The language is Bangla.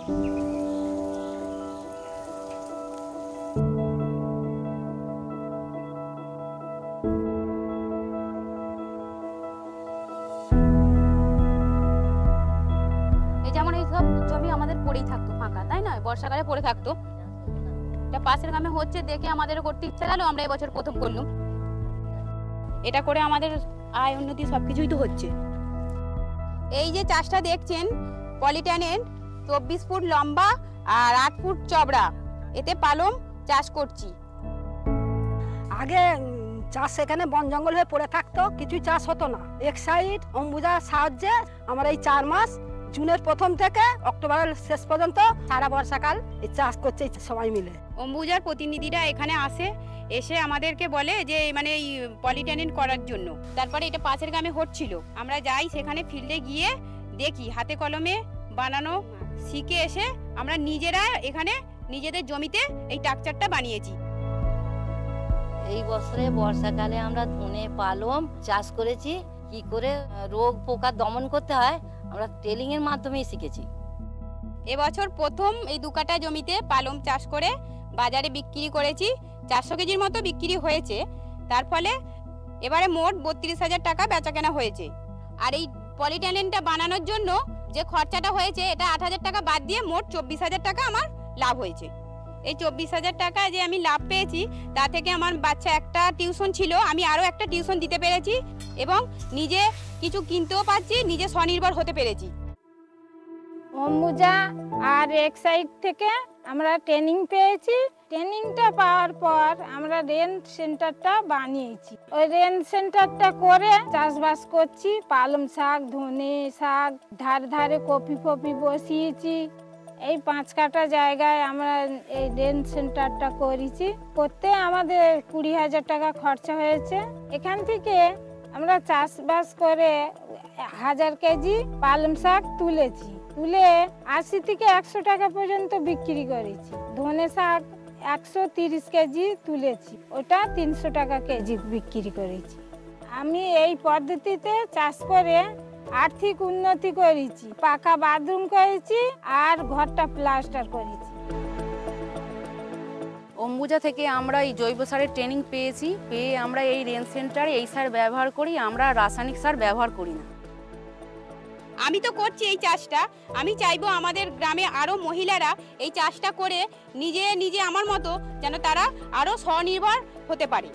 যেমন এই সব জমি আমাদের পড়েই থাকতো ফাঁকা, তাই না, বর্ষাকালে পড়ে থাকতো। এটা পাশের গ্রামে হচ্ছে দেখে আমাদের করতে ইচ্ছা গেল, আমরা এবছর প্রথম করলাম। এটা করে আমাদের আয় উন্নতি সবকিছুই তো হচ্ছে। এই যে চাষটা দেখছেন পলিট্যানের 24 ফুট লম্বা আর 8 ফুট চওড়া, এতে পালং চাষ করছি। আগে চাষ এখানে বন জঙ্গল হয়ে পড়ে থাকতো, কিছু চাষ হতো না। এক্সাইড অম্বুজার সাহায্যে আমরা এই 4 মাস জুনের প্রথম থেকে অক্টোবরের শেষ পর্যন্ত সারা বর্ষাকাল এই চাষ করছে সবাই মিলে। অম্বুজার প্রতিনিধিরা এখানে আসে, এসে আমাদেরকে বলে যে মানে এই পলিট্যানিন করার জন্য। তারপরে এটা পাশের গ্রামে হচ্ছিল, আমরা যাই সেখানে ফিল্ডে গিয়ে দেখি, হাতে কলমে বানানো শিখে এসে আমরা নিজেরা এখানে নিজেদের জমিতে এই স্ট্রাকচারটা বানিয়েছি। এই বছরে বর্ষাকালে আমরা ধনে পালং চাষ করেছি। কি করে রোগ পোকা দমন করতে হয় আমরা ট্রেনিং এর মাধ্যমেই শিখেছি। এবছর প্রথম এই 2 কাঠা জমিতে পালং চাষ করে বাজারে বিক্রি করেছি। 400 কেজির মতো বিক্রি হয়েছে। তার ফলে এবারে মোট 32,000 টাকা বেচা কেনা হয়েছে। আর এই পলিট্যানিনটা বানানোর জন্য যে খরচাটা হয়েছে এটা 8,000 টাকা বাদ দিয়ে মোট 24,000 টাকা আমার লাভ হয়েছে। এই 24,000 টাকা যে আমি লাভ পেয়েছি তা থেকে আমার বাচ্চা একটা টিউশন ছিল, আমি আরও একটা টিউশন দিতে পেরেছি এবং নিজে কিছু কিনতেও পারছি, নিজে স্বনির্ভর হতে পেরেছি। অম্বুজা আর এক্সাইড থেকে আমরা ট্রেনিং পেয়েছি। ট্রেনিংটা পাওয়ার পর আমরা রেন্ট সেন্টারটা বানিয়েছি। ওই রেন্ট সেন্টারটা করে চাষবাস করছি। পালং শাক, ধনে শাক, ধারে ধারে কপি ফপি বসিয়েছি। এই 5 কাঠা জায়গায় আমরা এই রেন্ট সেন্টারটা করেছি। করতে আমাদের 20,000 টাকা খরচা হয়েছে। এখান থেকে আমরা চাষবাস করে 1000 কেজি পালং শাক তুলেছি। তুলে 80 থেকে 100 টাকা পর্যন্ত বিক্রি করেছি। ধনে শাক 130 কেজি তুলেছি, ওটা 300 টাকা কেজি বিক্রি করেছি। আমি এই পদ্ধতিতে চাষ করে আর্থিক উন্নতি করেছি। পাকা বাথরুম করেছি আর ঘরটা প্লাস্টার করেছি। অম্বুজা থেকে আমরা এই জৈব সারের ট্রেনিং পেয়েছি। পেয়ে আমরা এই রেঞ্জ সেন্টারে এই সার ব্যবহার করি, আমরা রাসায়নিক সার ব্যবহার করি না। আমি তো করছি এই চাষটা, আমি চাইবো আমাদের গ্রামে আরও মহিলারা এই চাষটা করে নিজে নিজে আমার মতো যেন তারা আরও স্বনির্ভর হতে পারে।